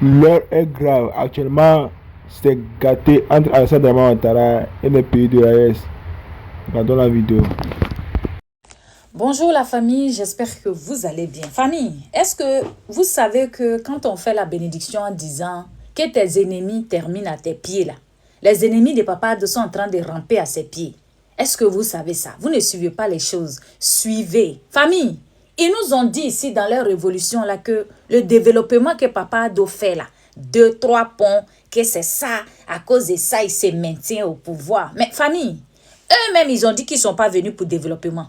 L'heure est grave. Actuellement, c'est gâté entre Alassane Dramane Ouattara et les pays de l'AES. Regardons la vidéo. Bonjour la famille, j'espère que vous allez bien. Famille, est-ce que vous savez que quand on fait la bénédiction en disant que tes ennemis terminent à tes pieds là, les ennemis de Papa Ado sont en train de ramper à ses pieds. Est-ce que vous savez ça? Vous ne suivez pas les choses. Suivez. Famille, ils nous ont dit ici dans leur révolution là que le développement que Papa Ado fait là, 2-3 ponts, que c'est ça, à cause de ça, il se maintient au pouvoir. Mais famille, eux-mêmes, ils ont dit qu'ils ne sont pas venus pour développement.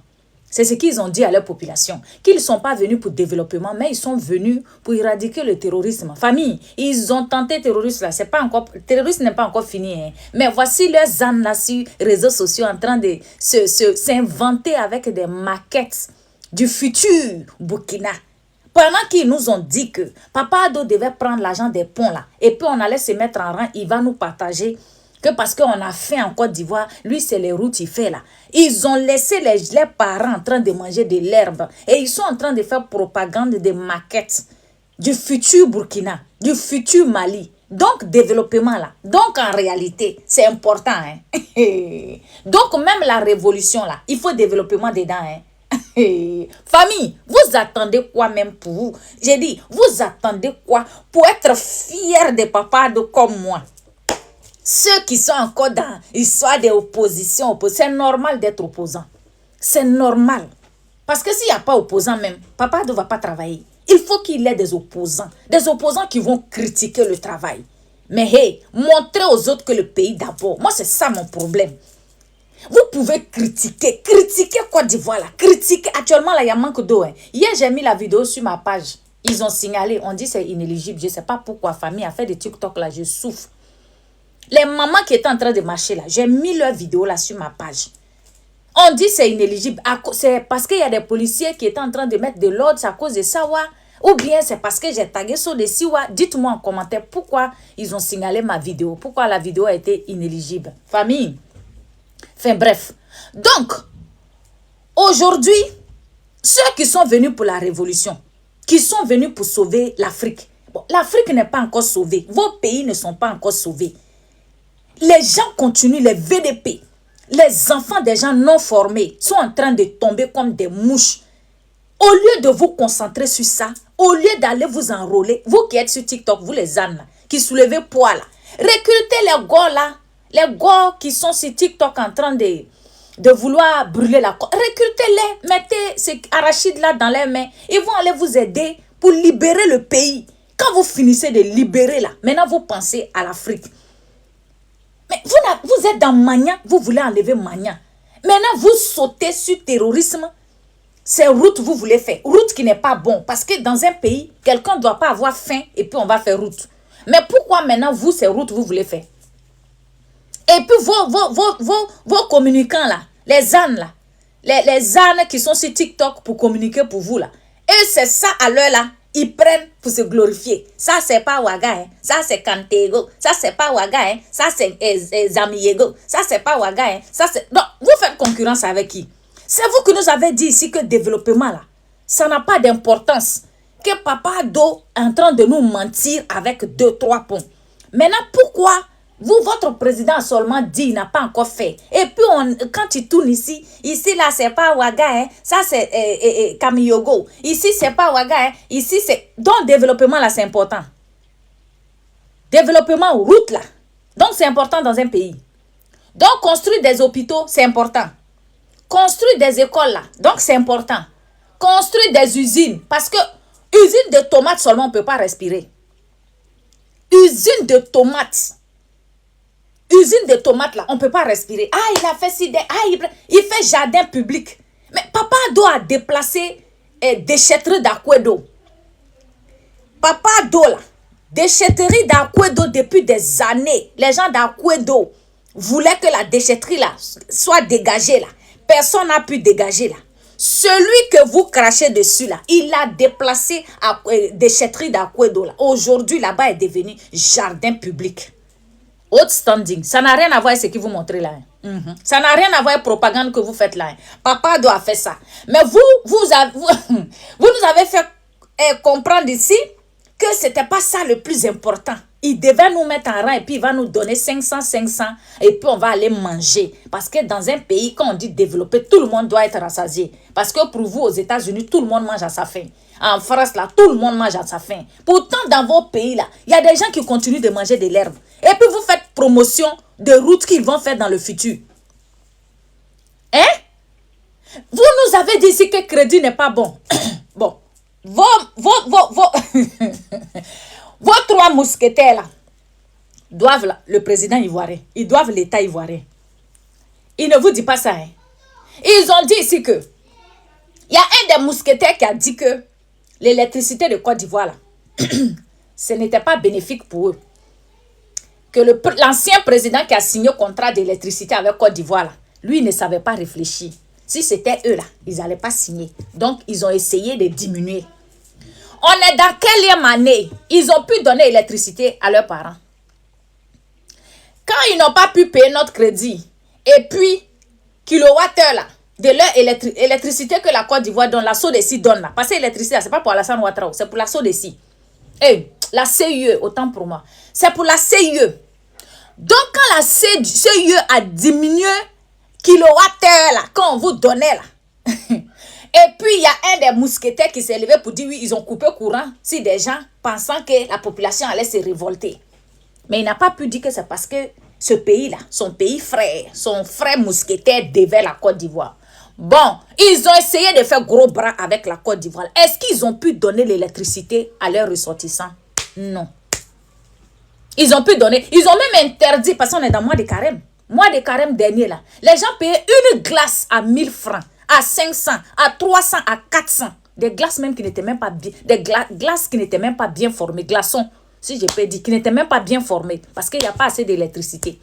C'est ce qu'ils ont dit à leur population, qu'ils ne sont pas venus pour développement, mais ils sont venus pour éradiquer le terrorisme. Famille, ils ont tenté le terrorisme là, c'est pas encore, le terrorisme n'est pas encore fini. Hein. Mais voici leurs ânes là sur les réseaux sociaux en train de s'inventer avec des maquettes du futur Burkina. Pendant qu'ils nous ont dit que Papa Ado devait prendre l'argent des ponts là, et puis on allait se mettre en rang, il va nous partager que parce qu'on a faim en Côte d'Ivoire, lui c'est les routes qu'il fait là. Ils ont laissé les parents en train de manger de l'herbe et ils sont en train de faire propagande des maquettes du futur Burkina, du futur Mali. Donc développement là. Donc en réalité, c'est important. Hein? Donc même la révolution là, il faut développement dedans. Hein? Famille, vous attendez quoi même pour vous? J'ai dit, vous attendez quoi pour être fiers de Papa Ado comme moi? Ceux qui sont encore dans l'histoire des oppositions, c'est normal d'être opposant. C'est normal. Parce que s'il n'y a pas opposant même, Papa ne va pas travailler. Il faut qu'il ait des opposants. Des opposants qui vont critiquer le travail. Mais hey, montrez aux autres que le pays d'abord. Moi, c'est ça mon problème. Vous pouvez critiquer. Critiquer Côte d'Ivoire là. Critiquer. Actuellement, là, il y a manque d'eau. Hein. Hier, j'ai mis la vidéo sur ma page. Ils ont signalé. On dit c'est inéligible. Je ne sais pas pourquoi. Famille a fait des TikTok là. Je souffre. Les mamans qui étaient en train de marcher là, j'ai mis leur vidéo là sur ma page. On dit c'est inéligible. C'est parce qu'il y a des policiers qui étaient en train de mettre de l'ordre à cause de ça. Ou bien c'est parce que j'ai tagué sur les siwa. Dites-moi en commentaire pourquoi ils ont signalé ma vidéo. Pourquoi la vidéo a été inéligible. Famille. Enfin bref. Donc, aujourd'hui, ceux qui sont venus pour la révolution, qui sont venus pour sauver l'Afrique. Bon, l'Afrique n'est pas encore sauvée. Vos pays ne sont pas encore sauvés. Les gens continuent, les VDP, les enfants des gens non formés sont en train de tomber comme des mouches. Au lieu de vous concentrer sur ça, au lieu d'aller vous enrôler, vous qui êtes sur TikTok, vous les ânes là, qui soulevez poids là, recrutez les gars là, les gars qui sont sur TikTok en train de vouloir brûler la côte. Recrutez-les, mettez ces arachides là dans les mains, ils vont aller vous aider pour libérer le pays. Quand vous finissez de libérer là, maintenant vous pensez à l'Afrique. Mais vous êtes dans Magnan, vous voulez enlever Magnan. Maintenant, vous sautez sur terrorisme. C'est route vous voulez faire. Route qui n'est pas bon. Parce que dans un pays, quelqu'un ne doit pas avoir faim et puis on va faire route. Mais pourquoi maintenant, vous, c'est route vous voulez faire? Et puis vos communicants là, les ânes là, les ânes qui sont sur TikTok pour communiquer pour vous là. Et c'est ça à l'heure là. Ils prennent pour se glorifier. Ça, c'est pas Ouaga. Hein. Ça, c'est Kantego. Ça, c'est pas Ouaga. Hein. Ça, c'est Zamiego. Ça, c'est pas Ouaga. Hein. Ça, c'est... Donc, vous faites concurrence avec qui? C'est vous qui nous avez dit ici que le développement, là, ça n'a pas d'importance. Que Papa Ado est en train de nous mentir avec 2-3 ponts. Maintenant, pourquoi vous, votre président a seulement dit, il n'a pas encore fait. Et puis, quand il tourne ici là, c'est pas Ouaga, hein. Ça, c'est Kamiyogo. Ici, c'est pas Ouaga, hein. Ici, c'est... Donc, développement, là, c'est important. Développement, route, là. Donc, c'est important dans un pays. Donc, construire des hôpitaux, c'est important. Construire des écoles, là. Donc, c'est important. Construire des usines. Parce que, usine de tomates seulement, on ne peut pas respirer. Usine de tomates. Usine de tomates là, on ne peut pas respirer. Ah, il a fait ci, il fait jardin public. Mais Papa Ado a déplacé déchetterie d'Akwedo. Papa Ado là, déchetterie d'Akwedo depuis des années. Les gens d'Akwedo voulaient que la déchetterie là soit dégagée là. Personne n'a pu dégager là. Celui que vous crachez dessus là, il a déplacé déchetterie d'Akwedo là. Aujourd'hui là-bas est devenu jardin public. Haute standing. Ça n'a rien à voir avec ce que vous montrez là. Ça n'a rien à voir avec la propagande que vous faites là. Papa doit faire ça. Mais vous nous avez fait comprendre ici que ce n'était pas ça le plus important. Il devait nous mettre en rang et puis il va nous donner 500 et puis on va aller manger. Parce que dans un pays, quand on dit développé, tout le monde doit être rassasié. Parce que pour vous, aux États-Unis, tout le monde mange à sa faim. En France, là, tout le monde mange à sa faim. Pourtant, dans vos pays, là, il y a des gens qui continuent de manger de l'herbe. Et puis vous faites promotion de routes qu'ils vont faire dans le futur. Hein? Vous nous avez dit ici que crédit n'est pas bon. Bon. Vos 3 mousquetaires là doivent le président ivoirien, ils doivent l'État ivoirien. Il ne vous dit pas ça. Hein? Ils ont dit ici que il y a un des mousquetaires qui a dit que l'électricité de Côte d'Ivoire là, ce n'était pas bénéfique pour eux. Que l'ancien président qui a signé le contrat d'électricité avec Côte d'Ivoire là, lui il ne savait pas réfléchir. Si c'était eux là, ils n'allaient pas signer. Donc, ils ont essayé de diminuer. On est dans quelle année ils ont pu donner l'électricité à leurs parents? Quand ils n'ont pas pu payer notre crédit, et puis, kilowattheure là, de leur électricité que la Côte d'Ivoire donne, la SODECI donne là. Parce que l'électricité, ce n'est pas pour Alassane Ouattara, c'est pour la SODECI. Et la CIE, autant pour moi. C'est pour la CIE. Donc, quand la CIE a diminué kilowattheure là, quand on vous donnait là. Et puis, il y a un des mousquetaires qui s'est levé pour dire oui, ils ont coupé courant. Si des gens pensant que la population allait se révolter. Mais il n'a pas pu dire que c'est parce que ce pays-là, son pays frère, son frère mousquetaire devait la Côte d'Ivoire. Bon, ils ont essayé de faire gros bras avec la Côte d'Ivoire. Est-ce qu'ils ont pu donner l'électricité à leurs ressortissants? Non. Ils ont pu donner, ils ont même interdit, parce qu'on est dans le mois de carême. Mois de carême dernier là, les gens payaient une glace à 1000 francs, à 500, à 300, à 400. Des glaces même qui n'étaient même pas bien, des glaces qui n'étaient même pas bien formées, glaçons, si je peux dire, qui n'étaient même pas bien formées, parce qu'il n'y a pas assez d'électricité.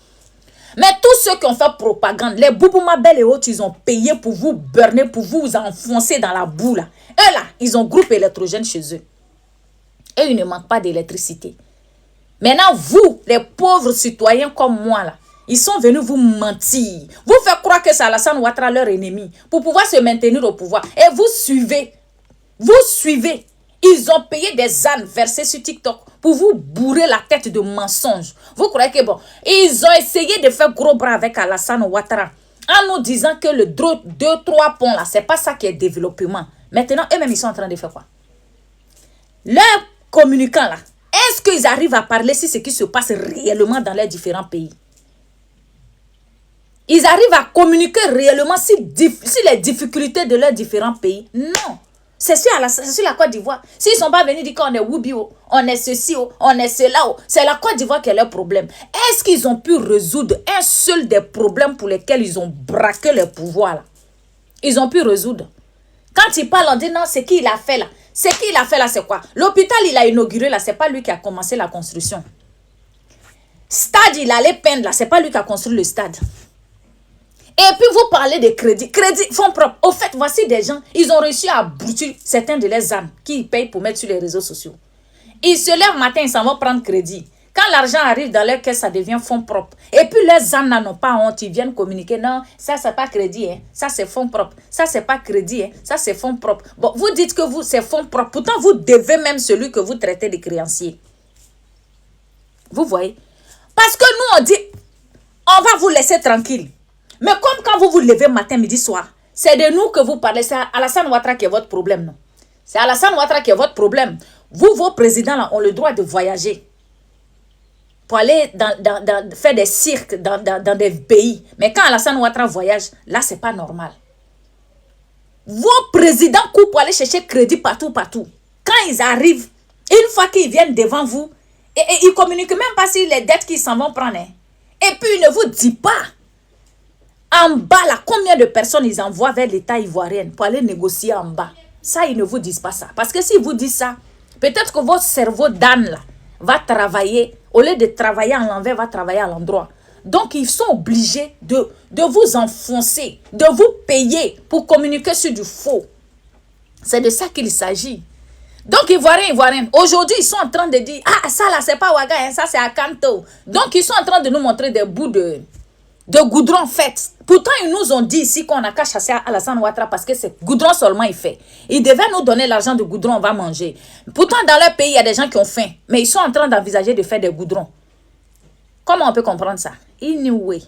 Mais tous ceux qui ont fait propagande, les Boubou Mabel et autres, ils ont payé pour vous burner, pour vous enfoncer dans la boue là. Eux là, ils ont groupe électrogène chez eux. Et ils ne manquent pas d'électricité. Maintenant, vous, les pauvres citoyens comme moi là, ils sont venus vous mentir. Vous faire croire que c'est Alassane Ouattara leur ennemi pour pouvoir se maintenir au pouvoir. Et vous suivez. Vous suivez. Ils ont payé des ânes versés sur TikTok pour vous bourrer la tête de mensonges. Vous croyez que bon, ils ont essayé de faire gros bras avec Alassane Ouattara en nous disant que le 2-3 ponts là, c'est pas ça qui est développement. Maintenant, eux-mêmes, ils sont en train de faire quoi? Leurs communicants là, est-ce qu'ils arrivent à parler sur ce qui se passe réellement dans les différents pays? Ils arrivent à communiquer réellement sur les difficultés de leurs différents pays? Non. C'est sur la Côte d'Ivoire. S'ils ne sont pas venus dire qu'on est Woubi, on est ceci, on est cela, c'est la Côte d'Ivoire qui est leur problème. Est-ce qu'ils ont pu résoudre un seul des problèmes pour lesquels ils ont braqué le pouvoir là? Ils ont pu résoudre. Quand ils parlent, on dit non, c'est qui il a fait là? C'est qui il a fait là, c'est quoi? L'hôpital, il a inauguré là, c'est pas lui qui a commencé la construction. Stade, il allait peindre là, c'est pas lui qui a construit le stade. Et puis vous parlez de crédit. Crédit, fonds propres. Au fait, voici des gens, ils ont réussi à abrutir certains de leurs âmes qui payent pour mettre sur les réseaux sociaux. Ils se lèvent matin, ils s'en vont prendre crédit. Quand l'argent arrive dans leur caisse, ça devient fonds propres. Et puis leurs âmes n'en ont pas honte, ils viennent communiquer. Non, ça c'est pas crédit, hein. Ça c'est fonds propres. Ça c'est pas crédit, hein. Ça c'est fonds propres. Bon, vous dites que vous c'est fonds propres. Pourtant, vous devez même celui que vous traitez de créancier. Vous voyez? Parce que nous, on dit, on va vous laisser tranquille. Mais comme quand vous vous levez matin, midi, soir, c'est de nous que vous parlez. C'est Alassane Ouattara qui est votre problème, non? C'est Alassane Ouattara qui est votre problème. Vous, vos présidents, là, ont le droit de voyager. Pour aller faire des cirques dans des pays. Mais quand Alassane Ouattara voyage, là, c'est pas normal. Vos présidents courent pour aller chercher crédit partout. Quand ils arrivent, une fois qu'ils viennent devant vous, et ils ne communiquent même pas sur les dettes qu'ils s'en vont prendre. Hein. Et puis, ils ne vous disent pas. En bas, là, combien de personnes ils envoient vers l'État ivoirien pour aller négocier en bas? Ça, ils ne vous disent pas ça. Parce que s'ils vous disent ça, peut-être que votre cerveau d'âne, là, va travailler, au lieu de travailler à l'envers, va travailler à l'endroit. Donc, ils sont obligés de vous enfoncer, de vous payer pour communiquer sur du faux. C'est de ça qu'il s'agit. Donc, Ivoiriens, aujourd'hui, ils sont en train de dire, ah, ça là, c'est pas Ouaga, hein, ça c'est à Kanto. Donc, ils sont en train de nous montrer des bouts de de goudron fait. Pourtant, ils nous ont dit ici qu'on n'a qu'à chasser Alassane Ouattara parce que c'est goudron seulement il fait. Ils devaient nous donner l'argent de goudron, on va manger. Pourtant, dans leur pays, il y a des gens qui ont faim. Mais ils sont en train d'envisager de faire des goudrons. Comment on peut comprendre ça? Anyway.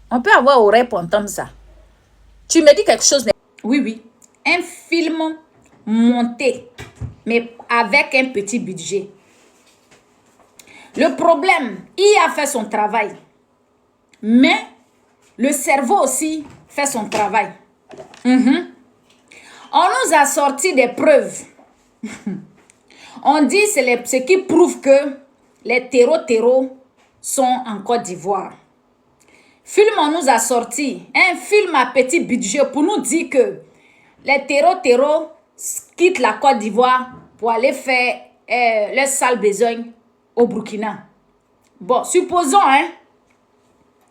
On peut avoir oreille pour entendre ça. Tu me dis quelque chose. Oui, oui. Un film monté, mais avec un petit budget. Le problème, il a fait son travail. Mais le cerveau aussi fait son travail. On nous a sorti des preuves. On dit que c'est ce qui prouve que les terreaux sont en Côte d'Ivoire. Film, on nous a sorti un film à petit budget pour nous dire que les terreaux quittent la Côte d'Ivoire pour aller faire leur sale besogne au Burkina. Bon, supposons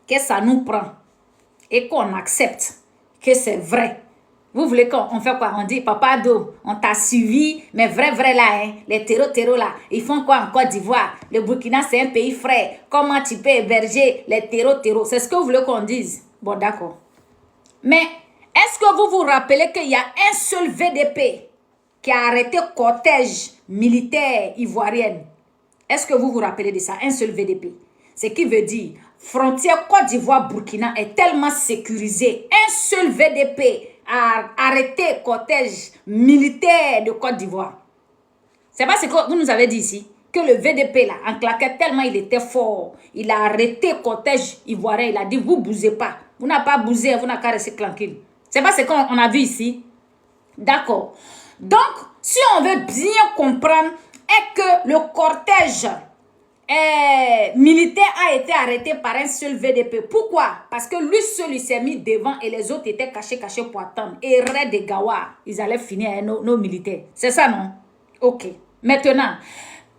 que ça nous prend et qu'on accepte que c'est vrai. Vous voulez qu'on fait quoi? On dit, Papa Do, on t'a suivi, mais vrai là, les terreaux là, ils font quoi en Côte d'Ivoire? Le Burkina, c'est un pays frais. Comment tu peux héberger les terreaux? C'est ce que vous voulez qu'on dise? Bon, d'accord. Mais, est-ce que vous vous rappelez qu'il y a un seul VDP qui a arrêté cortège militaire ivoirienne? Est-ce que vous vous rappelez de ça? Un seul VDP. Ce qui veut dire, frontière Côte d'Ivoire-Burkina est tellement sécurisée. Un seul VDP a arrêté cortège militaire de Côte d'Ivoire. C'est pas ce que vous nous avez dit ici. Que le VDP là, en claquette tellement il était fort. Il a arrêté cortège ivoirien. Il a dit, vous bougez pas. Vous n'avez pas bougé, vous n'avez qu'à rester tranquille. C'est pas ce qu'on a vu ici. D'accord. Donc, si on veut bien comprendre, est que le cortège militaire a été arrêté par un seul VDP. Pourquoi? Parce que lui seul, il s'est mis devant et les autres étaient cachés pour attendre. Et Red et Gawa, ils allaient finir avec nos militaires. C'est ça, non? Ok. Maintenant,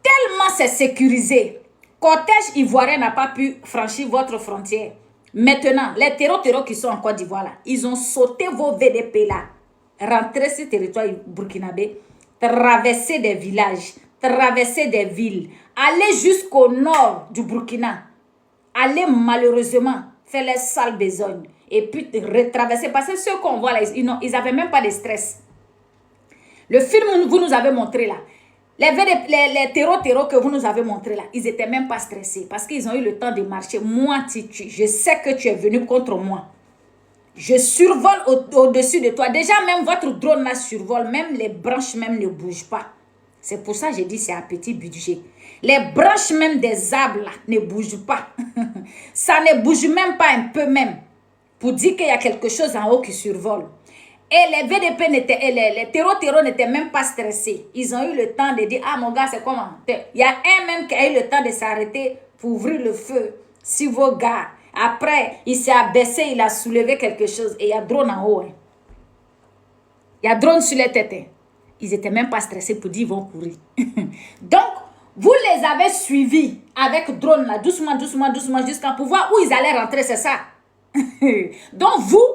tellement c'est sécurisé, cortège ivoirien n'a pas pu franchir votre frontière. Maintenant, les terreaux qui sont en Côte d'Ivoire, là, ils ont sauté vos VDP là, rentré sur le territoire burkinabé, traversé des villages, traverser des villes, aller jusqu'au nord du Burkina, aller malheureusement faire les sales besognes et puis retraverser. Parce que ceux qu'on voit là, ils n'avaient même pas de stress. Le film que vous nous avez montré là, les terreaux que vous nous avez montré là, ils n'étaient même pas stressés parce qu'ils ont eu le temps de marcher. Moi, je sais que tu es venu contre moi. Je survole au-dessus de toi. Déjà, même votre drone là survole, même les branches même ne bougent pas. C'est pour ça que j'ai dit c'est un petit budget. Les branches même des arbres là ne bougent pas. Ça ne bouge même pas un peu même. Pour dire qu'il y a quelque chose en haut qui survole. Et les VDP les terreaux n'étaient même pas stressés. Ils ont eu le temps de dire, ah mon gars c'est comment? Il y a un même qui a eu le temps de s'arrêter pour ouvrir le feu sur vos gars. Après, il s'est abaissé, il a soulevé quelque chose et il y a drone en haut. Il y a drone sur les têtes. Ils n'étaient même pas stressés pour dire qu'ils vont courir. Donc, vous les avez suivis avec drone là, doucement, jusqu'à pouvoir où ils allaient rentrer, c'est ça. Donc, vous,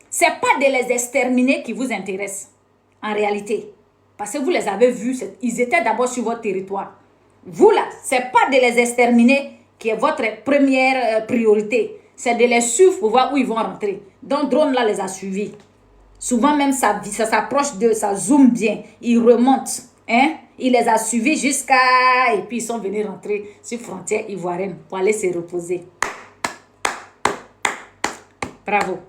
ce n'est pas de les exterminer qui vous intéresse, en réalité. Parce que vous les avez vus, ils étaient d'abord sur votre territoire. Vous là, ce n'est pas de les exterminer qui est votre première priorité. C'est de les suivre pour voir où ils vont rentrer. Donc, drone là les a suivis. Souvent même, ça s'approche d'eux, ça zoome bien. Ils remontent. Il les a suivis jusqu'à... Et puis, ils sont venus rentrer sur frontière ivoirienne pour aller se reposer. Bravo.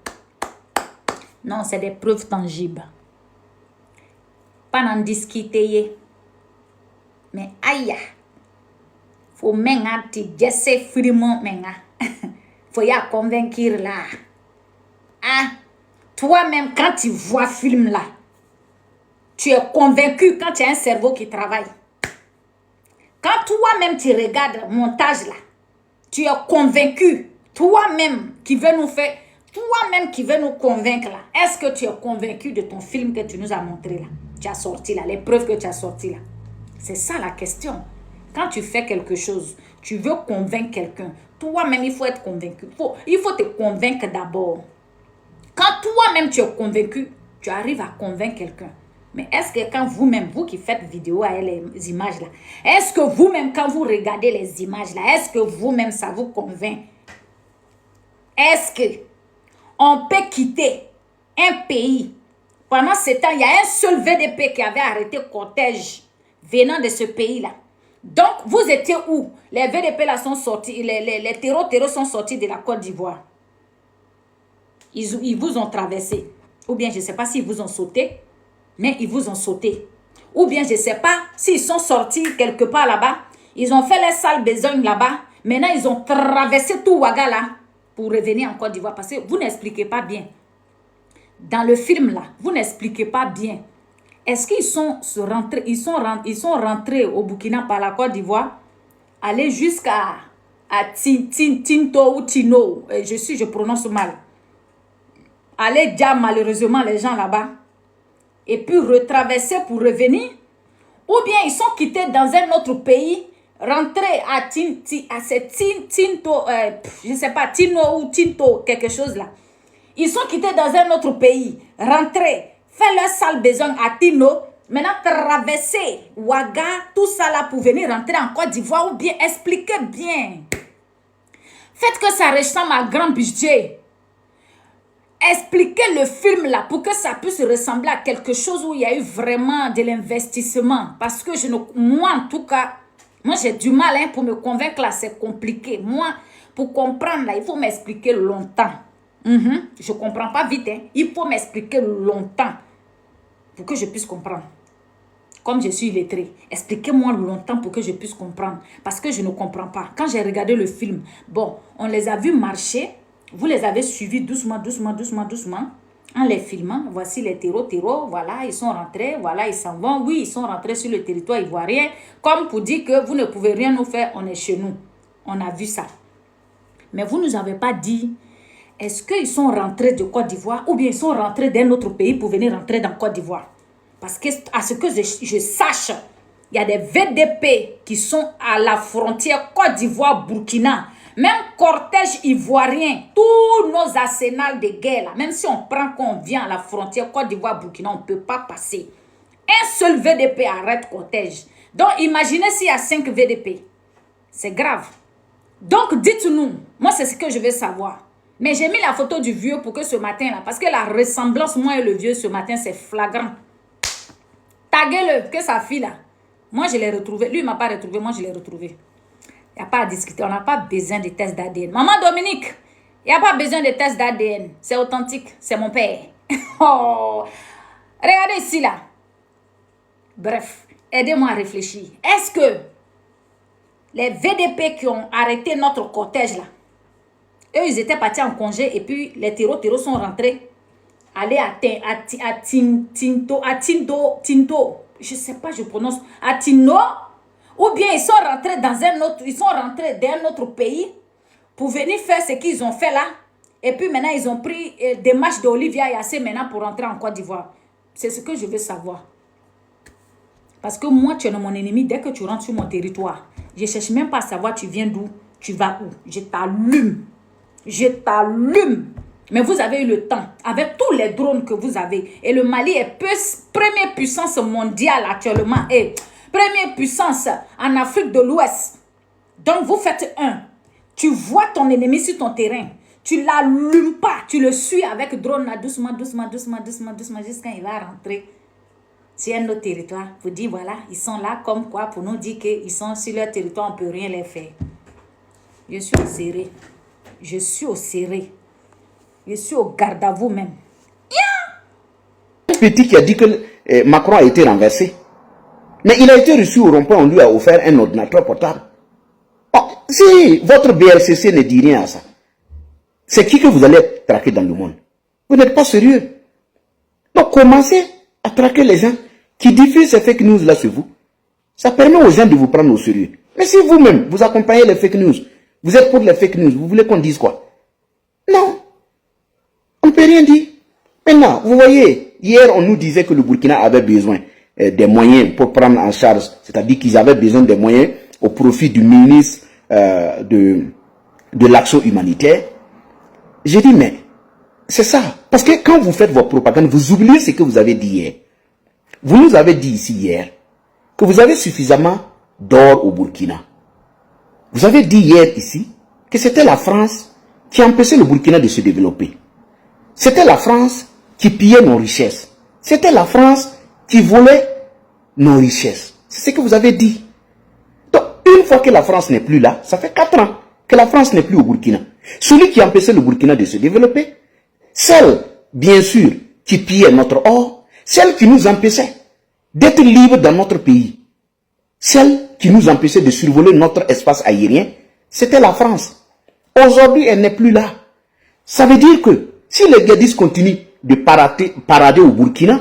Non, c'est des preuves tangibles. Pas d'en discuter. Mais aïe. Faut même te dire vraiment faut y a convaincre là. Ah. Toi-même, quand tu vois film là, tu es convaincu quand tu as un cerveau qui travaille. Quand toi-même tu regardes le montage là, tu es convaincu. Toi-même qui veut nous faire, toi-même qui veut nous convaincre là. Est-ce que tu es convaincu de ton film que tu nous as montré là? Tu as sorti là, les preuves que tu as sorti là. C'est ça la question. Quand tu fais quelque chose, tu veux convaincre quelqu'un. Toi-même, il faut être convaincu. Il faut te convaincre d'abord. Quand toi-même tu es convaincu, tu arrives à convaincre quelqu'un. Mais est-ce que quand vous-même, vous qui faites vidéo avec les images là, est-ce que vous-même quand vous regardez les images là, est-ce que vous-même ça vous convainc? Est-ce que on peut quitter un pays? Pendant ce temps, il y a un seul VDP qui avait arrêté cortège venant de ce pays-là. Donc, vous étiez où? Les VDP là sont sortis, les terreaux sont sortis de la Côte d'Ivoire. Ils vous ont traversé. Ou bien, je ne sais pas s'ils vous ont sauté, mais ils vous ont sauté. Ou bien, je ne sais pas s'ils sont sortis quelque part là-bas. Ils ont fait les sales besognes là-bas. Maintenant, ils ont traversé tout Ouaga là pour revenir en Côte d'Ivoire. Parce que vous n'expliquez pas bien. Dans le film là, vous n'expliquez pas bien. Est-ce qu'ils sont rentrés, ils sont rentrés au Burkina par la Côte d'Ivoire, aller jusqu'à Tinto ou Tino, je prononce mal. Aller dire malheureusement les gens là-bas et puis retraverser pour revenir, ou bien ils sont quittés dans un autre pays, rentrés à Tinto, je ne sais pas, Tino ou Tinto, quelque chose là. Ils sont quittés dans un autre pays, rentrés, fait leur sale besogne à Tino, maintenant traverser Ouaga, tout ça là pour venir rentrer en Côte d'Ivoire, ou bien expliquez bien. Faites que ça ressemble à grand budget. Expliquez le film là pour que ça puisse ressembler à quelque chose où il y a eu vraiment de l'investissement. Parce que moi en tout cas, moi j'ai du mal pour me convaincre là, c'est compliqué. Moi, pour comprendre là, il faut m'expliquer longtemps. Je ne comprends pas vite. Il faut m'expliquer longtemps pour que je puisse comprendre. Comme je suis illettrée, expliquez-moi longtemps pour que je puisse comprendre. Parce que je ne comprends pas. Quand j'ai regardé le film, bon, on les a vus marcher. Vous les avez suivis doucement, en les filmant. Voici les terreaux, voilà, ils sont rentrés, voilà, ils s'en vont. Oui, ils sont rentrés sur le territoire ivoirien. Comme pour dire que vous ne pouvez rien nous faire, on est chez nous. On a vu ça. Mais vous ne nous avez pas dit, est-ce qu'ils sont rentrés de Côte d'Ivoire ou bien ils sont rentrés d'un autre pays pour venir rentrer dans Côte d'Ivoire? Parce que, à ce que je sache, il y a des VDP qui sont à la frontière Côte d'Ivoire-Burkina. Même cortège ivoirien, tous nos arsenals de guerre, là, même si on prend qu'on vient à la frontière Côte d'Ivoire-Burkina, on ne peut pas passer. Un seul VDP arrête cortège. Donc, imaginez s'il y a 5 VDP. C'est grave. Donc, dites-nous, moi, c'est ce que je veux savoir. Mais j'ai mis la photo du vieux pour que ce matin, là, parce que la ressemblance, moi et le vieux, ce matin, c'est flagrant. Taguez-le, que sa fille, là. Moi, je l'ai retrouvé. Lui, il ne m'a pas retrouvé, moi, je l'ai retrouvé. Il n'y a pas à discuter, on n'a pas besoin de tests d'ADN. Maman Dominique, il n'y a pas besoin de tests d'ADN. C'est authentique, c'est mon père. Oh. Regardez ici, là. Bref, aidez-moi à réfléchir. Est-ce que les VDP qui ont arrêté notre cortège, là, eux, ils étaient partis en congé et puis les terreaux sont rentrés. Aller à Tinto, je ne sais pas, je prononce, à Tino. Ou bien ils sont rentrés d'un autre pays pour venir faire ce qu'ils ont fait là. Et puis maintenant, ils ont pris des marches d'Olivia Yassé maintenant pour rentrer en Côte d'Ivoire. C'est ce que je veux savoir. Parce que moi, tu es mon ennemi dès que tu rentres sur mon territoire. Je ne cherche même pas à savoir tu viens d'où, tu vas où. Je t'allume. Je t'allume. Mais vous avez eu le temps, avec tous les drones que vous avez. Et le Mali est première puissance mondiale actuellement. Et première puissance en Afrique de l'Ouest. Donc, vous faites un. Tu vois ton ennemi sur ton terrain. Tu ne l'allumes pas. Tu le suis avec drone là, doucement, jusqu'à il va rentrer sur un autre territoire. Vous dites, voilà, ils sont là comme quoi pour nous dire qu'ils sont sur leur territoire, on ne peut rien les faire. Je suis au serré. Je suis au serré. Je suis au garde à vous même. Un petit qui a dit que Macron a été renversé. Mais il a été reçu au rond-point, on lui a offert un ordinateur portable. Bon, si votre BRCC ne dit rien à ça, c'est qui que vous allez traquer dans le monde? Vous n'êtes pas sérieux. Donc commencez à traquer les gens qui diffusent ces fake news là sur vous. Ça permet aux gens de vous prendre au sérieux. Mais si vous-même, vous accompagnez les fake news, vous êtes pour les fake news, vous voulez qu'on dise quoi? Non. On ne peut rien dire. Maintenant, vous voyez, hier on nous disait que le Burkina avait besoin des moyens pour prendre en charge, c'est-à-dire qu'ils avaient besoin des moyens au profit du ministre de l'action humanitaire. J'ai dit, mais c'est ça. Parce que quand vous faites vos propagandes, vous oubliez ce que vous avez dit hier. Vous nous avez dit ici hier que vous avez suffisamment d'or au Burkina. Vous avez dit hier ici que c'était la France qui empêchait le Burkina de se développer. C'était la France qui pillait nos richesses. C'était la France qui volait nos richesses. C'est ce que vous avez dit. Donc, une fois que la France n'est plus là, ça fait 4 ans que la France n'est plus au Burkina. Celui qui empêchait le Burkina de se développer, celle, bien sûr, qui pillait notre or, celle qui nous empêchait d'être libres dans notre pays, celle qui nous empêchait de survoler notre espace aérien, c'était la France. Aujourd'hui, elle n'est plus là. Ça veut dire que si les djihadistes continuent de parader au Burkina,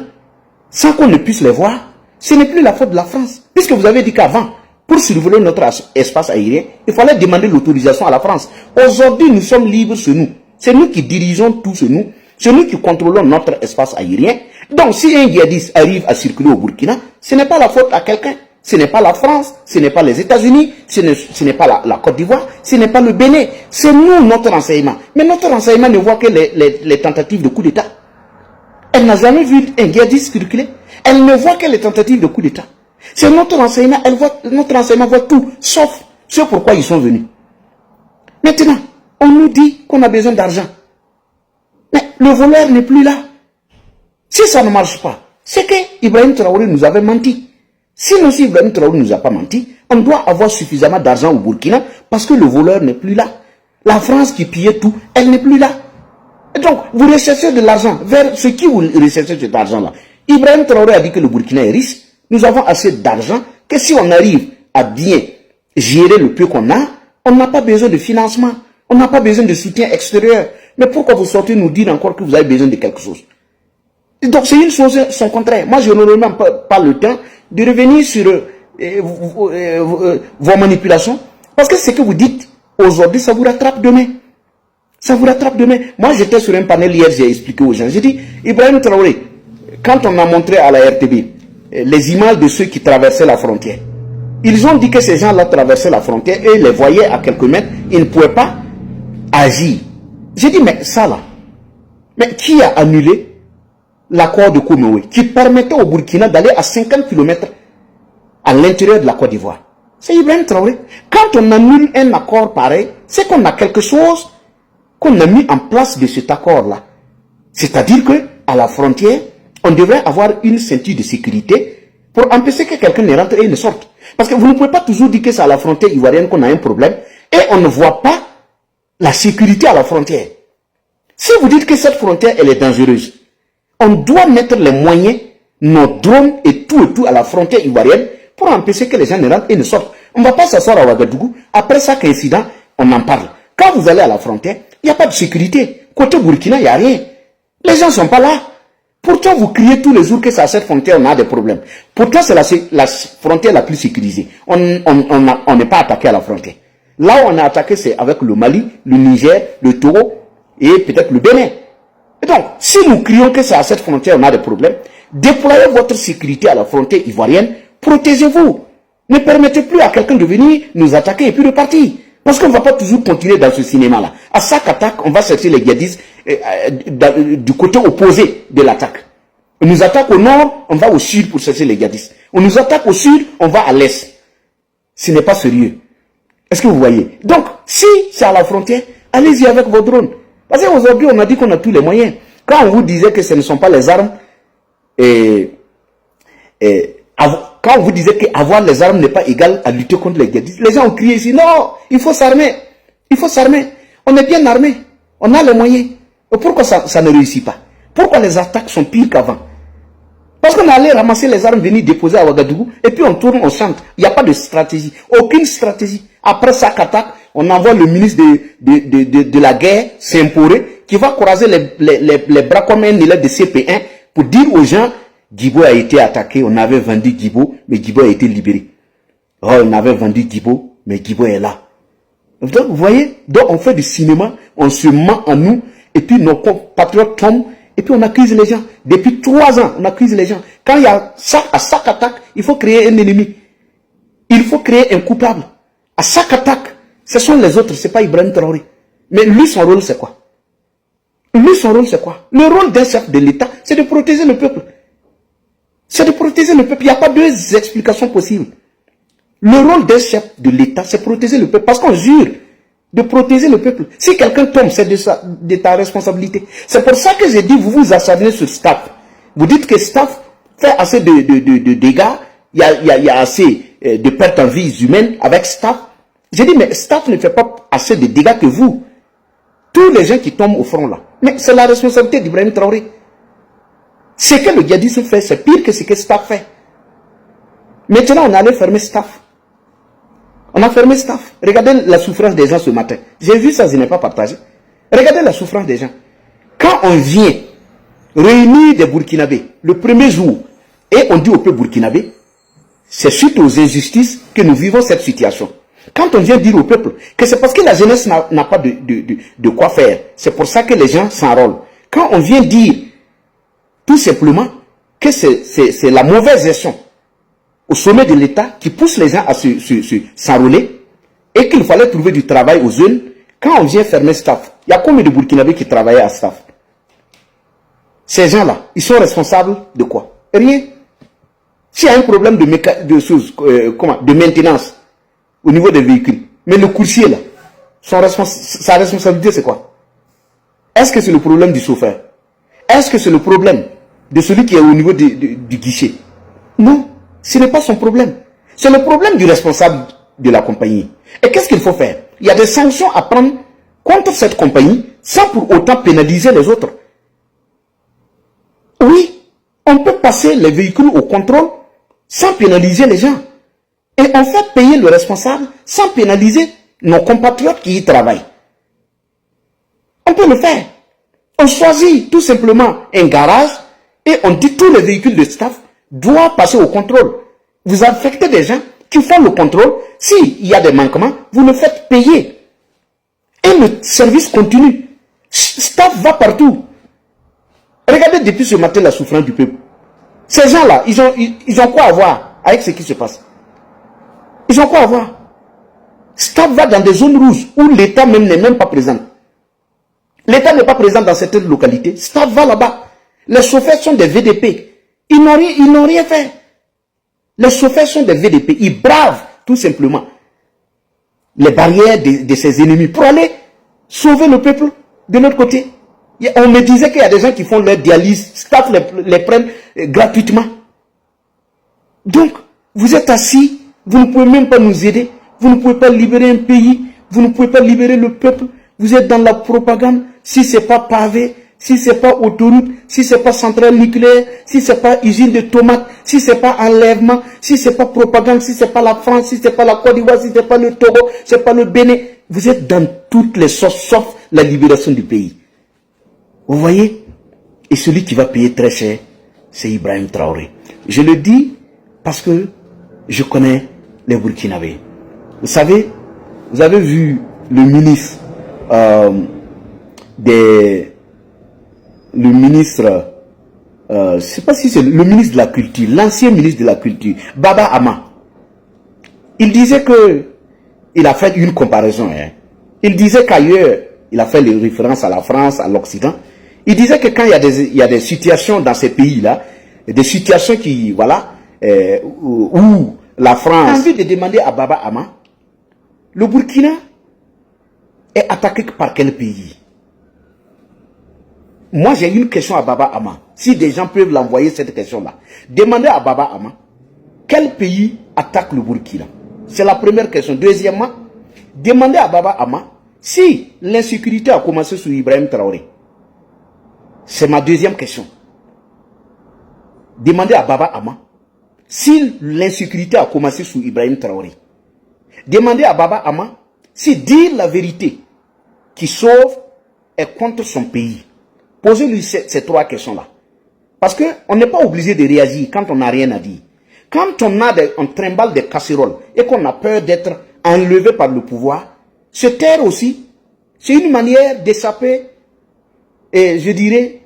sans qu'on ne puisse les voir, ce n'est plus la faute de la France. Puisque vous avez dit qu'avant, pour survoler notre espace aérien, il fallait demander l'autorisation à la France. Aujourd'hui, nous sommes libres chez nous. C'est nous qui dirigeons tout chez nous. C'est nous qui contrôlons notre espace aérien. Donc, si un djihadiste arrive à circuler au Burkina, ce n'est pas la faute à quelqu'un. Ce n'est pas la France, ce n'est pas les États-Unis, ce n'est pas la Côte d'Ivoire, ce n'est pas le Bénin. C'est nous, notre renseignement. Mais notre renseignement ne voit que les tentatives de coup d'État. Elle n'a jamais vu un djihadiste circuler. Elle ne voit que les tentatives de coup d'État. C'est notre renseignement, notre renseignement voit tout, sauf ce pourquoi ils sont venus. Maintenant, on nous dit qu'on a besoin d'argent. Mais le voleur n'est plus là. Si ça ne marche pas, c'est que Ibrahim Traoré nous avait menti. Sinon, si Ibrahim Traoré ne nous a pas menti, on doit avoir suffisamment d'argent au Burkina parce que le voleur n'est plus là. La France qui pillait tout, elle n'est plus là. Et donc, vous recherchez de l'argent. Vers ce qui vous recherchez cet argent-là. Ibrahim Traoré a dit que le Burkina est riche. Nous avons assez d'argent que si on arrive à bien gérer le peu qu'on a, on n'a pas besoin de financement. On n'a pas besoin de soutien extérieur. Mais pourquoi vous sortez nous dire encore que vous avez besoin de quelque chose? Et donc, c'est une chose sans contraire. Moi, je n'aurai même pas le temps de revenir sur vos manipulations. Parce que ce que vous dites aujourd'hui, ça vous rattrape demain. Ça vous rattrape demain. Moi, j'étais sur un panel hier, j'ai expliqué aux gens. J'ai dit, Ibrahim Traoré, quand on a montré à la RTB les images de ceux qui traversaient la frontière, ils ont dit que ces gens-là traversaient la frontière et les voyaient à quelques mètres. Ils ne pouvaient pas agir. J'ai dit, mais ça là, mais qui a annulé l'accord de Comeoué qui permettait au Burkina d'aller à 50 km à l'intérieur de la Côte d'Ivoire? C'est Ibrahim Traoré. Quand on annule un accord pareil, c'est qu'on a quelque chose qu'on a mis en place de cet accord-là. C'est-à-dire que à la frontière, on devrait avoir une ceinture de sécurité pour empêcher que quelqu'un ne rentre et ne sorte. Parce que vous ne pouvez pas toujours dire que c'est à la frontière ivoirienne qu'on a un problème et on ne voit pas la sécurité à la frontière. Si vous dites que cette frontière, elle est dangereuse, on doit mettre les moyens, nos drones et tout à la frontière ivoirienne pour empêcher que les gens ne rentrent et ne sortent. On ne va pas s'asseoir à Ouagadougou. Après chaque incident, on en parle. Quand vous allez à la frontière, il n'y a pas de sécurité. Côté Burkina, il n'y a rien. Les gens ne sont pas là. Pourtant, vous criez tous les jours que c'est à cette frontière, on a des problèmes. Pourtant, c'est la frontière la plus sécurisée. On n'est pas attaqué à la frontière. Là où on est attaqué, c'est avec le Mali, le Niger, le Togo et peut-être le Bénin. Et donc, si nous crions que c'est à cette frontière, on a des problèmes, déployez votre sécurité à la frontière ivoirienne, protégez-vous. Ne permettez plus à quelqu'un de venir nous attaquer et puis de partir. Parce qu'on ne va pas toujours continuer dans ce cinéma-là. À chaque attaque, on va chercher les djihadistes du côté opposé de l'attaque. On nous attaque au nord, on va au sud pour chercher les djihadistes. On nous attaque au sud, on va à l'est. Ce n'est pas sérieux. Est-ce que vous voyez? Donc, si c'est à la frontière, allez-y avec vos drones. Parce qu'aujourd'hui, on a dit qu'on a tous les moyens. Quand on vous disait que ce ne sont pas les armes, quand on vous disait qu'avoir les armes n'est pas égal à lutter contre les djihadistes, les gens ont crié ici, non, il faut s'armer. Il faut s'armer. On est bien armé. On a les moyens. Et pourquoi ça ne réussit pas? Pourquoi les attaques sont pires qu'avant? Parce qu'on est allé ramasser les armes, venir déposer à Ouagadougou, et puis on tourne, on chante. Il n'y a pas de stratégie. Aucune stratégie. Après chaque attaque, on envoie le ministre de la guerre, Saint-Poré, qui va croiser les bras comme un élève de CP1 pour dire aux gens, Djibo a été attaqué, on avait vendu Djibo, mais Djibo a été libéré. Oh, on avait vendu Djibo, mais Djibo est là. Donc, vous voyez, donc on fait du cinéma, on se ment en nous, et puis nos compatriotes tombent, et puis on accuse les gens. Depuis 3 ans, on accuse les gens. Quand il y a ça, à chaque attaque, il faut créer un ennemi. Il faut créer un coupable. À chaque attaque, ce sont les autres, ce n'est pas Ibrahim Traoré. Mais lui, son rôle, c'est quoi? Lui, son rôle, c'est quoi? Le rôle d'un chef de l'État, c'est de protéger le peuple. C'est de protéger le peuple. Il n'y a pas deux explications possibles. Le rôle d'un chef de l'État, c'est protéger le peuple. Parce qu'on jure de protéger le peuple. Si quelqu'un tombe, c'est de ta responsabilité. C'est pour ça que j'ai dit, vous vous acharnez sur Staff. Vous dites que Staff fait assez de dégâts, il y a assez de pertes en vies humaines avec Staff. J'ai dit, mais Staff ne fait pas assez de dégâts que vous. Tous les gens qui tombent au front là. Mais c'est la responsabilité d'Ibrahim Traoré. Ce que le djihadisme fait, c'est pire que ce que Staff fait. Maintenant, on allait fermer Staff. On a fermé Staff. Regardez la souffrance des gens ce matin. J'ai vu ça, je n'ai pas partagé. Regardez la souffrance des gens. Quand on vient réunir des Burkinabés le premier jour, et on dit au peuple burkinabé, c'est suite aux injustices que nous vivons cette situation. Quand on vient dire au peuple que c'est parce que la jeunesse n'a pas de quoi faire, c'est pour ça que les gens s'enrôlent. Quand on vient dire tout simplement que c'est la mauvaise gestion au sommet de l'État qui pousse les gens à s'enrôler et qu'il fallait trouver du travail aux jeunes, quand on vient fermer Staff, il y a combien de Burkinabés qui travaillaient à Staff? Ces gens-là, ils sont responsables de quoi? Rien. S'il y a un problème de maintenance au niveau des véhicules, mais le coursier là, sa responsabilité c'est quoi? Est-ce que c'est le problème du chauffeur? Est-ce que c'est le problème de celui qui est au niveau du guichet? Non, ce n'est pas son problème. C'est le problème du responsable de la compagnie. Et qu'est-ce qu'il faut faire? Il y a des sanctions à prendre contre cette compagnie sans pour autant pénaliser les autres. Oui, on peut passer les véhicules au contrôle sans pénaliser les gens. Et on fait payer le responsable sans pénaliser nos compatriotes qui y travaillent. On peut le faire. On choisit tout simplement un garage et on dit tous les véhicules de Staff doivent passer au contrôle. Vous affectez des gens qui font le contrôle. S'il y a des manquements, vous le faites payer. Et le service continue. Staff va partout. Regardez depuis ce matin la souffrance du peuple. Ces gens-là, ils ont quoi à voir avec ce qui se passe? Ils ont quoi à voir? Staff va dans des zones rouges où l'État même n'est même pas présent. L'État n'est pas présent dans certaines localités. Staff va là-bas. Les chauffeurs sont des VDP. Ils n'ont rien fait. Les chauffeurs sont des VDP. Ils bravent tout simplement les barrières de ses ennemis pour aller sauver le peuple de l'autre côté. On me disait qu'il y a des gens qui font leur dialyse. Staff les prennent gratuitement. Donc, vous êtes assis. Vous ne pouvez même pas nous aider. Vous ne pouvez pas libérer un pays. Vous ne pouvez pas libérer le peuple. Vous êtes dans la propagande. Si ce n'est pas pavé, si ce n'est pas autoroute, si ce n'est pas centrale nucléaire, si ce n'est pas usine de tomates, si ce n'est pas enlèvement, si ce n'est pas propagande, si ce n'est pas la France, si ce n'est pas la Côte d'Ivoire, si ce n'est pas le Togo, si ce n'est pas le Bénin. Vous êtes dans toutes les sauces sauf la libération du pays. Vous voyez? Et celui qui va payer très cher, c'est Ibrahim Traoré. Je le dis parce que je connais les Burkinabés. Vous savez, vous avez vu le ministre je ne sais pas si c'est le ministre de la Culture, l'ancien ministre de la Culture, Baba Ama. Il disait que, il a fait une comparaison. Il disait qu'ailleurs, il a fait les références à la France, à l'Occident. Il disait que quand il y a des situations dans ces pays-là, des situations qui, voilà, où la France a envie de demander à Baba Ama, le Burkina est attaqué par quel pays? Moi, j'ai une question à Baba Ama. Si des gens peuvent l'envoyer cette question-là. Demandez à Baba Ama, quel pays attaque le Burkina? C'est la première question. Deuxièmement, demandez à Baba Ama si l'insécurité a commencé sous Ibrahim Traoré. C'est ma deuxième question. Demandez à Baba Ama si l'insécurité a commencé sous Ibrahim Traoré. Demandez à Baba Ama si dire la vérité qui sauve est contre son pays. Posez-lui ces trois questions-là. Parce qu'on n'est pas obligé de réagir quand on n'a rien à dire. Quand on trimballe des casseroles et qu'on a peur d'être enlevé par le pouvoir, se taire aussi, c'est une manière d'échapper, et je dirais,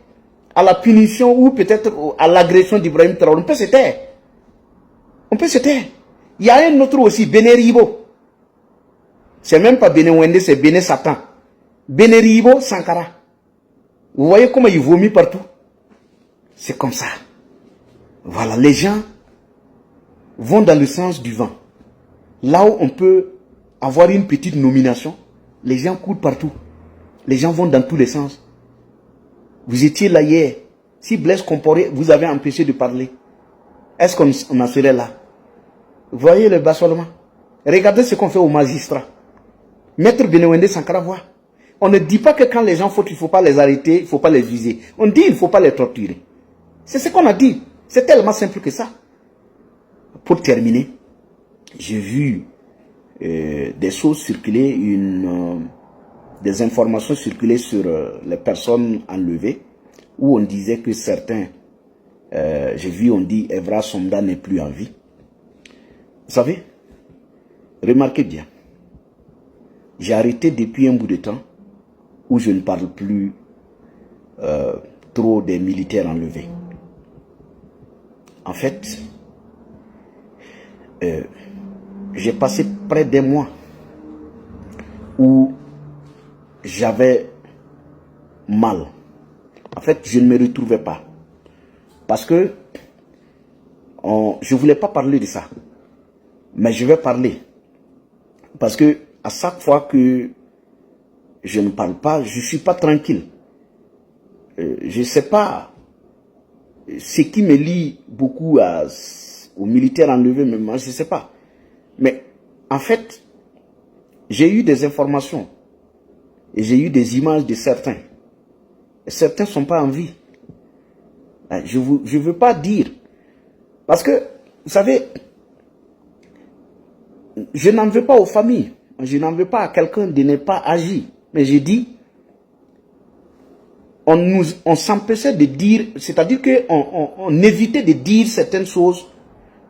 à la punition ou peut-être à l'agression d'Ibrahim Traoré. On peut se taire. On peut se taire. Il y a un autre aussi, Béné Ribo. C'est même pas Béné Wende, c'est Béné Satan. Béné Ribo Sankara. Vous voyez comment il vomit partout? C'est comme ça. Voilà, les gens vont dans le sens du vent. Là où on peut avoir une petite nomination, Les gens courent partout. Les gens vont dans tous les sens. Vous étiez là hier. Si Blaise Compaoré vous avez empêché de parler, est-ce qu'on en serait là? Vous voyez le bassolement? Regardez ce qu'on fait aux magistrats. Maître Benewende Sankara voit. On ne dit pas que quand les gens fautent, il ne faut pas les arrêter, il ne faut pas les viser. On dit il ne faut pas les torturer. C'est ce qu'on a dit. C'est tellement simple que ça. Pour terminer, j'ai vu des choses circuler, des informations circuler sur les personnes enlevées, où on disait que certains, j'ai vu, on dit Evra Somda n'est plus en vie. Vous savez, remarquez bien, j'ai arrêté depuis un bout de temps où je ne parle plus trop des militaires enlevés. En fait, j'ai passé près d'un mois où j'avais mal. En fait, je ne me retrouvais pas. Parce que je ne voulais pas parler de ça. Mais je vais parler. Parce que à chaque fois que je ne parle pas, je ne suis pas tranquille. Je ne sais pas ce qui me lie beaucoup aux militaires enlevés, mais moi, je ne sais pas. Mais en fait, j'ai eu des informations et j'ai eu des images de certains. Et certains ne sont pas en vie. Je ne veux pas dire. Parce que, vous savez, je n'en veux pas aux familles. Je n'en veux pas à quelqu'un de ne pas agir. Mais je dis, on s'empêchait de dire, c'est-à-dire qu'on évitait de dire certaines choses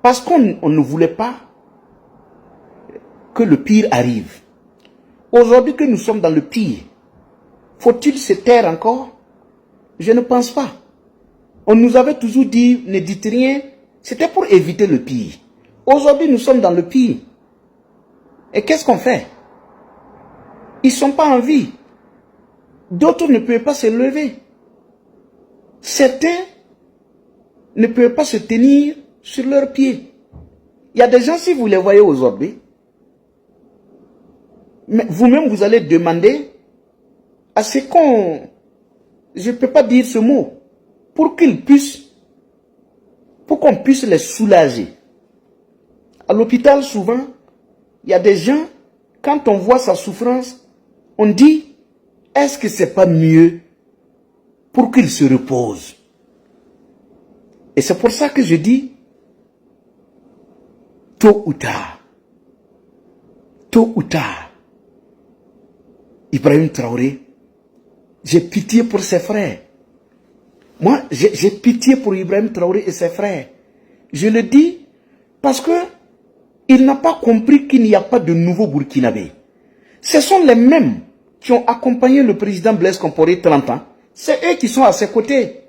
parce qu'on ne voulait pas que le pire arrive. Aujourd'hui que nous sommes dans le pire, faut-il se taire encore? Je ne pense pas. On nous avait toujours dit, ne dites rien, c'était pour éviter le pire. Aujourd'hui, nous sommes dans le pire. Et qu'est-ce qu'on fait? Ils ne sont pas en vie. D'autres ne peuvent pas se lever. Certains ne peuvent pas se tenir sur leurs pieds. Il y a des gens, si vous les voyez aujourd'hui, mais vous-même, vous allez demander à ce qu'on... Je ne peux pas dire ce mot. Pour qu'on puisse les soulager. À l'hôpital, souvent, il y a des gens, quand on voit sa souffrance, on dit, est-ce que c'est pas mieux pour qu'il se repose? Et c'est pour ça que je dis, tôt ou tard, Ibrahim Traoré, j'ai pitié pour ses frères. Moi, j'ai pitié pour Ibrahim Traoré et ses frères. Je le dis parce que il n'a pas compris qu'il n'y a pas de nouveau Burkinabé. Ce sont les mêmes qui ont accompagné le président Blaise Compaoré 30 ans. C'est eux qui sont à ses côtés.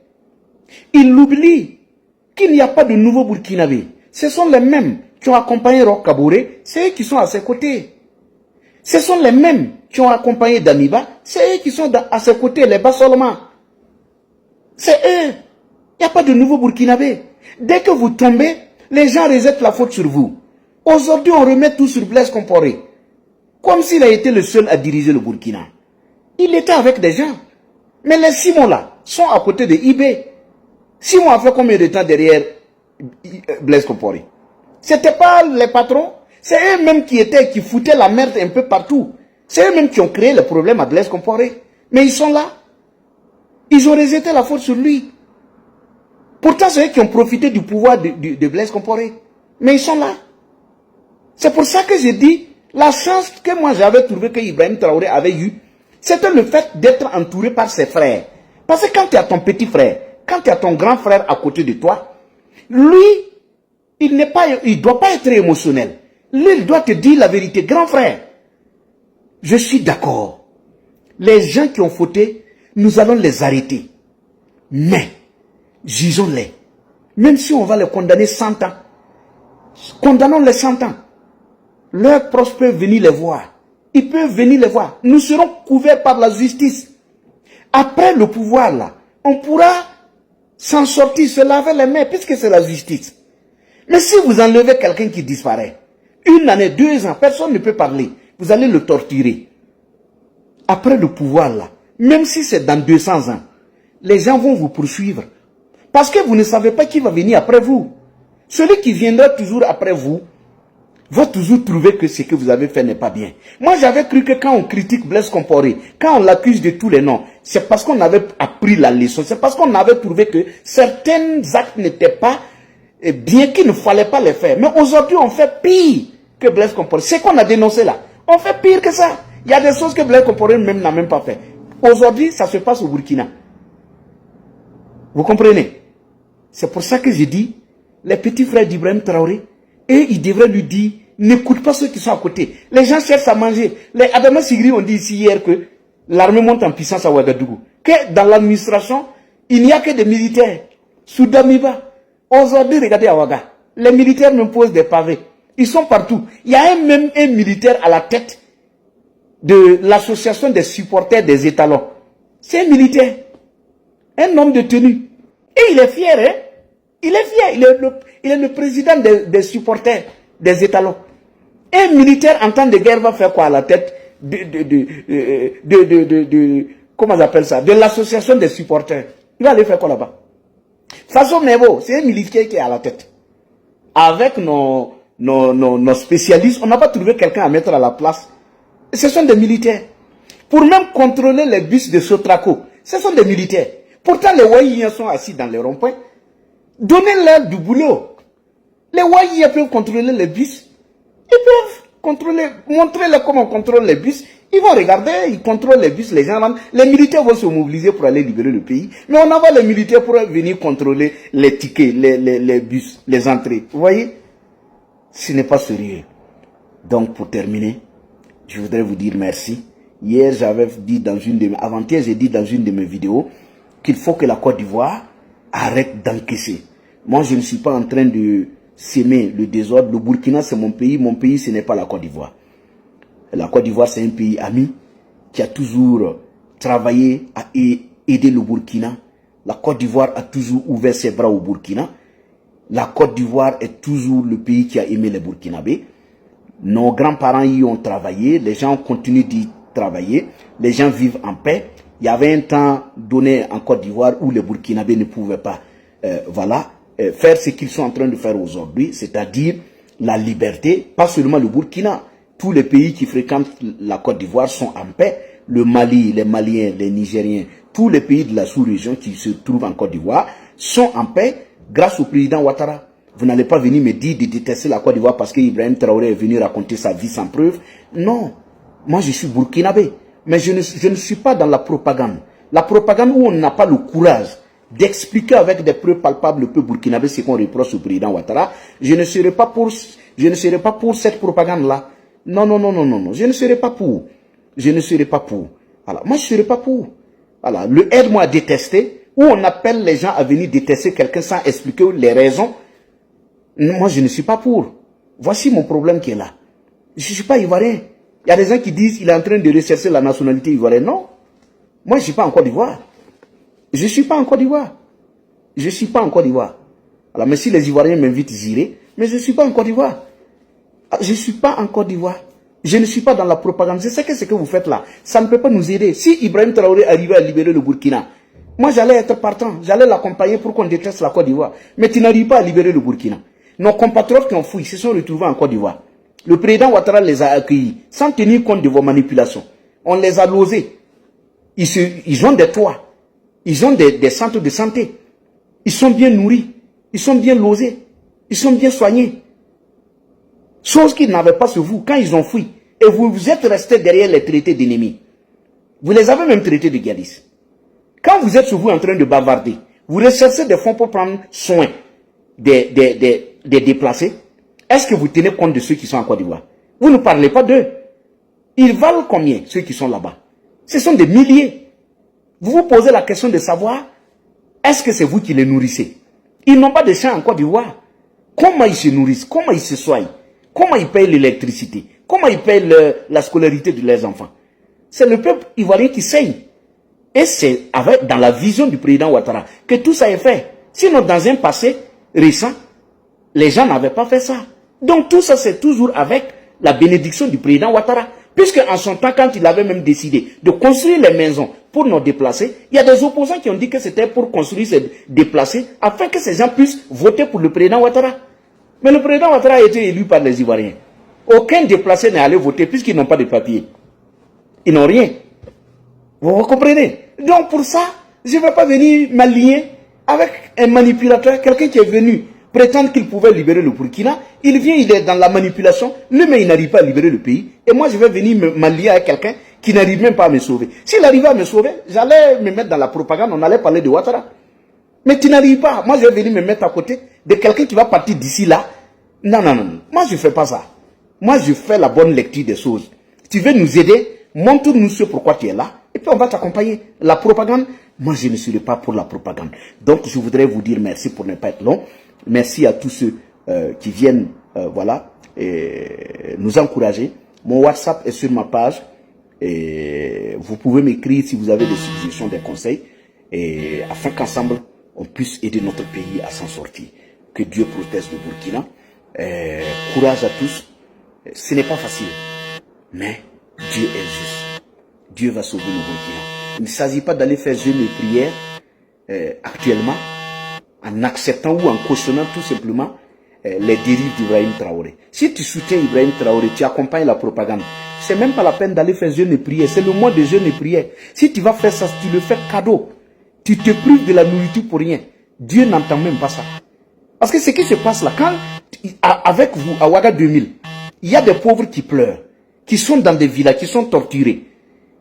Il oublie qu'il n'y a pas de nouveau Burkinabé. Ce sont les mêmes qui ont accompagné Roch Kaboré. C'est eux qui sont à ses côtés. Ce sont les mêmes qui ont accompagné Damiba. C'est eux qui sont à ses côtés, les Bassolman. C'est eux. Il n'y a pas de nouveau Burkinabé. Dès que vous tombez, les gens rejettent la faute sur vous. Aujourd'hui, on remet tout sur Blaise Compaoré. Comme s'il a été le seul à diriger le Burkina. Il était avec des gens. Mais les Simons-là sont à côté de IB. Simon a fait combien de temps derrière Blaise Compaoré? C'était pas les patrons. C'est eux-mêmes qui foutaient la merde un peu partout. C'est eux-mêmes qui ont créé le problème à Blaise Compaoré. Mais ils sont là. Ils ont rejeté la faute sur lui. Pourtant, c'est eux qui ont profité du pouvoir de Blaise Compaoré. Mais ils sont là. C'est pour ça que j'ai dit, la chance que moi j'avais trouvé que Ibrahim Traoré avait eu, c'était le fait d'être entouré par ses frères. Parce que quand tu as ton petit frère, quand tu as ton grand frère à côté de toi, lui, il ne doit pas être émotionnel. Lui, il doit te dire la vérité. Grand frère, je suis d'accord. Les gens qui ont fauté, nous allons les arrêter. Mais, jugeons-les. Même si on va les condamner 100 ans, condamnons-les 100 ans. Leurs proches peuvent venir les voir. Ils peuvent venir les voir. Nous serons couverts par la justice. Après le pouvoir, là, on pourra s'en sortir, se laver les mains, puisque c'est la justice. Mais si vous enlevez quelqu'un qui disparaît, 1 année, 2 ans, personne ne peut parler. Vous allez le torturer. après le pouvoir là, même si c'est dans 200 ans, les gens vont vous poursuivre. Parce que vous ne savez pas qui va venir après vous. Celui qui viendra toujours après vous va toujours trouver que ce que vous avez fait n'est pas bien. Moi, j'avais cru que quand on critique Blaise Compaoré, quand on l'accuse de tous les noms, c'est parce qu'on avait appris la leçon. C'est parce qu'on avait trouvé que certains actes n'étaient pas bien, qu'il ne fallait pas les faire. Mais aujourd'hui, on fait pire que Blaise Compaoré. C'est qu'on a dénoncé là. On fait pire que ça. Il y a des choses que Blaise Compaoré même n'a même pas fait. Aujourd'hui, ça se passe au Burkina. Vous comprenez? C'est pour ça que je dis, les petits frères d'Ibrahim Traoré, et ils devraient lui dire, n'écoute pas ceux qui sont à côté. Les gens cherchent à manger. Les Adama Sigri ont dit ici hier que l'armée monte en puissance à Ouagadougou. Que dans l'administration, il n'y a que des militaires. Soudamiba. Aujourd'hui, regardez à Ouaga. Les militaires me posent des pavés. Ils sont partout. Il y a même un militaire à la tête de l'association des supporters des étalons. C'est un militaire. Un homme de tenue. Et il est fier, hein? Il est fier. Il est le président des supporters des étalons. Un militaire en temps de guerre va faire quoi à la tête comment on appelle ça? De l'association des supporters. Il va aller faire quoi là-bas? Façon Nebo, c'est un militaire qui est à la tête. Avec nos spécialistes, on n'a pas trouvé quelqu'un à mettre à la place. Ce sont des militaires. Pour même contrôler les bus de Sotraco, ce sont des militaires. Pourtant, les Waïs sont assis dans les ronds-points. Donnez-leur du boulot. Les Waïs peuvent contrôler les bus. Ils peuvent contrôler, montrer-leur comment on contrôle les bus. Ils vont regarder, ils contrôlent les bus, les gens rentrent. Les militaires vont se mobiliser pour aller libérer le pays. Mais on envoie les militaires pour venir contrôler les tickets, les bus, les entrées. Vous voyez? Ce n'est pas sérieux. Donc, pour terminer, je voudrais vous dire merci. Hier, j'avais dit avant-hier, j'ai dit dans une de mes vidéos qu'il faut que la Côte d'Ivoire arrête d'encaisser. Moi, je ne suis pas en train de s'aimer le désordre. Le Burkina, c'est mon pays. Mon pays, ce n'est pas la Côte d'Ivoire. La Côte d'Ivoire, c'est un pays ami qui a toujours travaillé à aider le Burkina. La Côte d'Ivoire a toujours ouvert ses bras au Burkina. La Côte d'Ivoire est toujours le pays qui a aimé les Burkinabés. Nos grands-parents y ont travaillé. Les gens continuent d'y travailler. Les gens vivent en paix. Il y avait un temps donné en Côte d'Ivoire où les Burkinabés ne pouvaient pas faire ce qu'ils sont en train de faire aujourd'hui, c'est-à-dire la liberté. Pas seulement le Burkina. Tous les pays qui fréquentent la Côte d'Ivoire sont en paix. Le Mali, les Maliens, les Nigériens, tous les pays de la sous-région qui se trouvent en Côte d'Ivoire sont en paix grâce au président Ouattara. Vous n'allez pas venir me dire de détester la Côte d'Ivoire parce que Ibrahim Traoré est venu raconter sa vie sans preuve. Non, moi je suis burkinabé. Mais je ne suis pas dans la propagande. La propagande où on n'a pas le courage d'expliquer avec des preuves palpables le peuple burkinabé ce qu'on reproche au président Ouattara. Je ne serai pas pour cette propagande-là. Non, non, non, non, non, non. Je ne serai pas pour. Je ne serai pas pour. Voilà. Moi, je ne serai pas pour. Voilà. Le aide-moi à détester, où on appelle les gens à venir détester quelqu'un sans expliquer les raisons. Moi, je ne suis pas pour. Voici mon problème qui est là. Je ne suis pas ivoirien. Il y a des gens qui disent qu'il est en train de rechercher la nationalité ivoirienne. Non. Moi, je ne suis pas en Côte d'Ivoire. Je ne suis pas en Côte d'Ivoire. Je ne suis pas en Côte d'Ivoire. Alors, mais si les Ivoiriens m'invitent, j'irai. Mais je ne suis pas en Côte d'Ivoire. Je ne suis pas en Côte d'Ivoire. Je ne suis pas dans la propagande. Je sais que ce que vous faites là, ça ne peut pas nous aider. Si Ibrahim Traoré arrivait à libérer le Burkina, moi j'allais être partant. J'allais l'accompagner pour qu'on déteste la Côte d'Ivoire. Mais tu n'arrives pas à libérer le Burkina. Nos compatriotes qui ont fouillé se sont retrouvés en Côte d'Ivoire. Le président Ouattara les a accueillis sans tenir compte de vos manipulations. On les a logés. Ils ont des toits. Ils ont des centres de santé. Ils sont bien nourris. Ils sont bien logés. Ils sont bien soignés. Chose qu'ils n'avaient pas sur vous quand ils ont fui. Et vous êtes restés derrière les traités d'ennemis. Vous les avez même traités de guerristes. Quand vous êtes sur vous en train de bavarder, vous recherchez des fonds pour prendre soin des déplacés. Est-ce que vous tenez compte de ceux qui sont en Côte d'Ivoire? Vous ne parlez pas d'eux. Ils valent combien, ceux qui sont là-bas? Ce sont des milliers. Vous vous posez la question de savoir, est-ce que c'est vous qui les nourrissez? Ils n'ont pas de champs en Côte d'Ivoire. Comment ils se nourrissent? Comment ils se soignent? Comment ils payent l'électricité? Comment ils payent la scolarité de leurs enfants? C'est le peuple ivoirien qui saigne. Et c'est dans la vision du président Ouattara que tout ça est fait. Sinon, dans un passé récent, les gens n'avaient pas fait ça. Donc tout ça, c'est toujours avec la bénédiction du président Ouattara. Puisque en son temps, quand il avait même décidé de construire les maisons pour nos déplacés, il y a des opposants qui ont dit que c'était pour construire ces déplacés afin que ces gens puissent voter pour le président Ouattara. Mais le président Ouattara a été élu par les Ivoiriens. Aucun déplacé n'est allé voter puisqu'ils n'ont pas de papier. Ils n'ont rien. Vous comprenez? Donc pour ça, je ne vais pas venir m'allier avec un manipulateur, quelqu'un qui est venu prétendre qu'il pouvait libérer le Burkina. Il vient, il est dans la manipulation, lui-même il n'arrive pas à libérer le pays. Et moi je vais venir m'allier avec quelqu'un qui n'arrive même pas à me sauver. S'il arrivait à me sauver, j'allais me mettre dans la propagande, on allait parler de Ouattara. Mais tu n'arrives pas. Moi je vais venir me mettre à côté de quelqu'un qui va partir d'ici là. Non, non, non. Moi je ne fais pas ça. Moi je fais la bonne lecture des choses. Tu veux nous aider, montre-nous ce pourquoi tu es là. Et puis on va t'accompagner. La propagande, moi je ne serai pas pour la propagande. Donc je voudrais vous dire merci pour ne pas être long. Merci à tous ceux qui viennent voilà, nous encourager. Mon WhatsApp est sur ma page. Et vous pouvez m'écrire si vous avez des suggestions, des conseils. Et afin qu'ensemble, on puisse aider notre pays à s'en sortir. Que Dieu protège le Burkina. Courage à tous. Ce n'est pas facile. Mais Dieu est juste. Dieu va sauver le Burkina. Il ne s'agit pas d'aller faire jeûne et prière actuellement en acceptant ou en cautionnant tout simplement les dérives d'Ibrahim Traoré. Si tu soutiens Ibrahim Traoré, tu accompagnes la propagande. C'est même pas la peine d'aller faire jeûne et prière. C'est le mois de jeûne et prière. Si tu vas faire ça, tu le fais cadeau. Tu te prives de la nourriture pour rien. Dieu n'entend même pas ça. Parce que ce qui se passe là, quand avec vous, à Ouaga 2000, il y a des pauvres qui pleurent, qui sont dans des villas, qui sont torturés.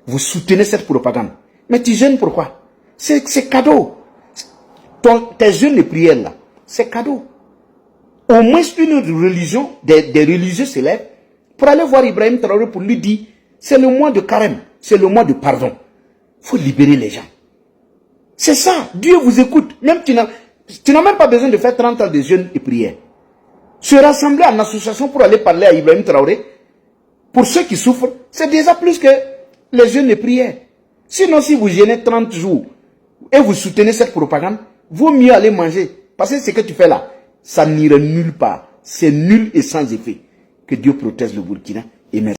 Vous soutenez cette propagande. Mais tu jeûnes pourquoi? C'est cadeau. Tes jeûnes et prières là, c'est cadeau. Au moins une religion, des religieux s'élèvent pour aller voir Ibrahim Traoré pour lui dire, c'est le mois de carême, c'est le mois de pardon. Il faut libérer les gens. C'est ça, Dieu vous écoute. Même tu n'as même pas besoin de faire 30 ans de jeûne et prière. Se rassembler en association pour aller parler à Ibrahim Traoré, pour ceux qui souffrent, c'est déjà plus que les jeûnes et prières. Sinon, si vous jeûnez 30 jours et vous soutenez cette propagande, vaut mieux aller manger. Parce que ce que tu fais là, ça n'ira nulle part. C'est nul et sans effet. Que Dieu protège le Burkina. Et merci.